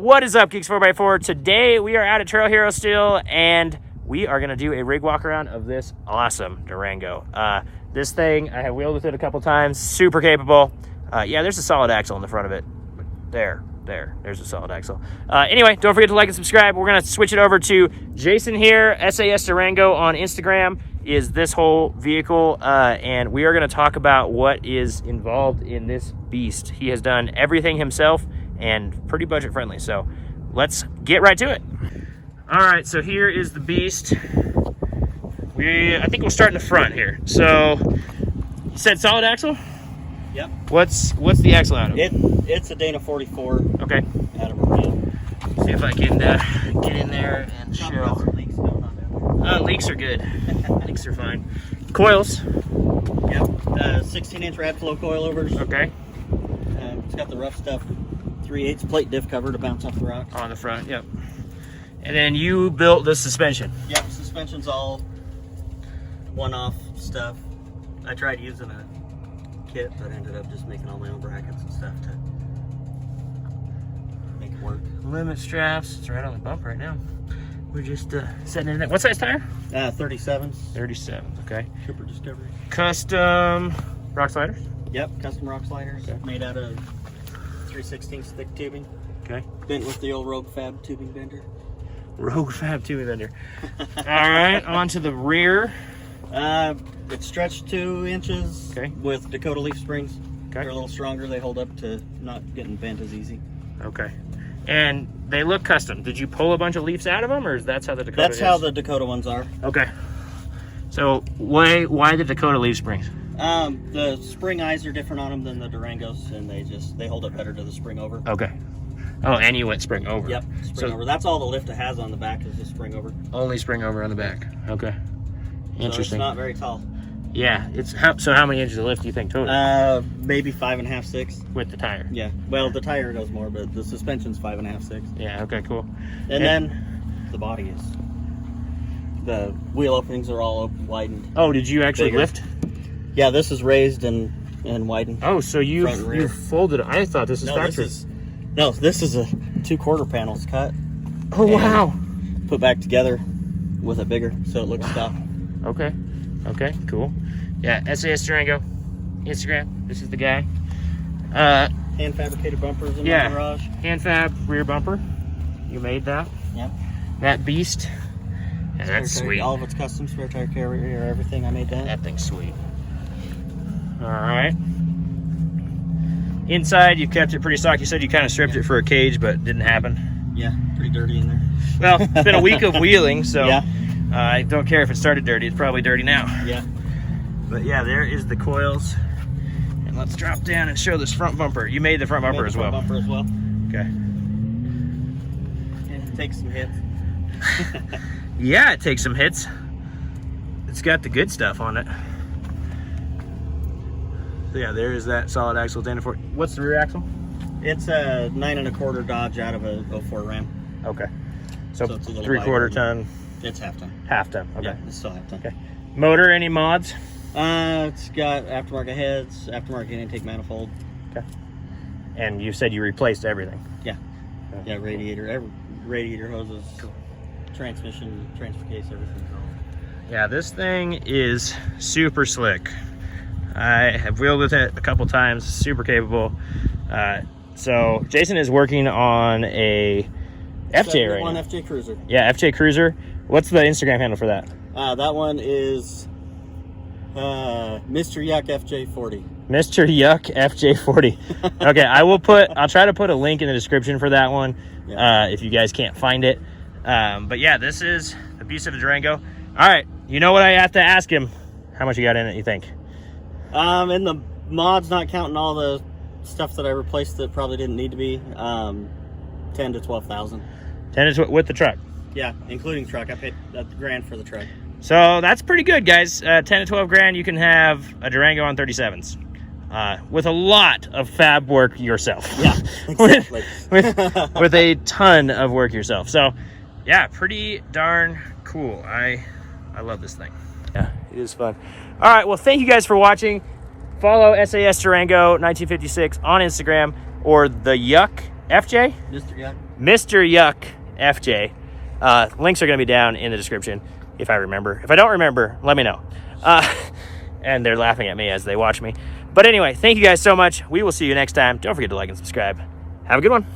What is up, Geeks 4x4? Today we are out at Trail Hero still, and we are going to do a rig walk around of this awesome Durango. This thing, I have wheeled with it a couple times, super capable. Yeah, there's a solid axle in the front of it. There's a solid axle. Anyway, don't forget to like and subscribe. We're going to switch it over to Jason here, SAS Durango on Instagram is this whole vehicle, and we are going to talk about what is involved in this beast. He has done everything himself and pretty budget friendly, so let's get right to it. All right, so here is the beast. I think we'll start in the front here. So you said solid axle? Yep. What's the axle out of? It's a Dana 44. Okay. Out of Marine. See if I can get in there and show. Leaks going on there. Leaks are good. Leaks are fine. Coils. Yep. 16-inch rad flow coilovers. Okay. It's got the rough stuff 3/8 plate diff cover to bounce off the rocks. On the front, yep. And then you built the suspension. Yep. Suspension's all one-off stuff. I tried using a kit, but ended up just making all my own brackets and stuff to make it work. Limit straps. It's right on the bump right now. We're just setting it in there. What size tire? 37s. 37s, okay. Cooper Discovery. Custom rock sliders? Yep, custom rock sliders. Okay. Made out of 3/16 thick tubing. Okay. Bent with the old Rogue Fab tubing bender. Rogue Fab tubing bender. All right, on to the rear. It's stretched 2 inches. Okay. With Dakota leaf springs. Okay. They're a little stronger. They hold up to not getting bent as easy. Okay. And they look custom. Did you pull a bunch of leaves out of them, or is that how the Dakota That's is? how the Dakota ones are. Okay. So why the Dakota leaf springs? The spring eyes are different on them than the Durangos, and they hold up better to the spring over. Okay. Oh, and you went spring over. Yep, spring over. That's all the lift it has on the back is the spring over. Only spring over on the back. Okay. Interesting. So it's not very tall. Yeah. So how many inches of lift do you think total? Maybe 5.5, 6. With the tire. Yeah. Well, the tire goes more, but the suspension's 5.5, 6. Yeah. Okay. Cool. And then the body is. The wheel openings are all widened. Oh, did you actually Bigger. lift? Yeah, this is raised and widened. Oh, so you folded it. I thought this is factory. This is a 2/4 panels cut. Oh, wow. Put back together with it bigger, so it looks stock. Okay. Okay, cool. Yeah, SAS Durango, Instagram. This is the guy. Hand fabricated bumpers in the garage. Hand fab rear bumper. You made that. Yep. That beast. Yeah, that's sweet. All of it's custom, spare tire carrier, everything. I made that. That thing's sweet. All right. Inside, you've kept it pretty stock. You said you kind of stripped it for a cage, but it didn't happen. Yeah, pretty dirty in there. Well, it's been a week of wheeling, so yeah. I don't care if it started dirty. It's probably dirty now. Yeah. But yeah, there is the coils. And let's drop down and show this front bumper. You made the front bumper as well. Bumper as well. Okay. It takes some hits. Yeah, it takes some hits. It's got the good stuff on it. So yeah, there is that solid axle Dana 40. What's the rear axle? It's a 9 1/4 Dodge out of a 04 Ram. Okay. So it's a little 3/4 ton. It's half ton. Half ton. Okay. Yeah, it's still half ton. Okay. Motor, any mods? It's got aftermarket heads, aftermarket intake manifold. Okay. And you said you replaced everything. Yeah. Okay. Yeah, radiator hoses, transmission, transfer case, everything's all. Yeah, this thing is super slick. I have wheeled with it a couple times, super capable. So Jason is working on a FJ right now. FJ Cruiser. Yeah, FJ Cruiser. What's the Instagram handle for that? That one is Mr. Yuck FJ40. Mr. Yuck FJ40. Okay, I'll try to put a link in the description for that one, if you guys can't find it. But yeah, this is the beast of the Durango. All right, you know what I have to ask him? How much you got in it, you think? In the mods, not counting all the stuff that I replaced that probably didn't need to be, 10 to 12,000. 10 to 12 with the truck. Yeah, including truck. I paid $1,000 for the truck. So that's pretty good, guys. 10 to 12 grand, you can have a Durango on 37s. With a lot of fab work yourself. Yeah, exactly. with a ton of work yourself. So yeah, pretty darn cool. I love this thing. Yeah, it is fun. All right, well, thank you guys for watching. Follow SAS Durango 1956 on Instagram, or the Yuck FJ. Mr. Yuck. Mr. Yuck FJ. Links are going to be down in the description if I remember. If I don't remember, let me know. And they're laughing at me as they watch me. But anyway, thank you guys so much. We will see you next time. Don't forget to like and subscribe. Have a good one.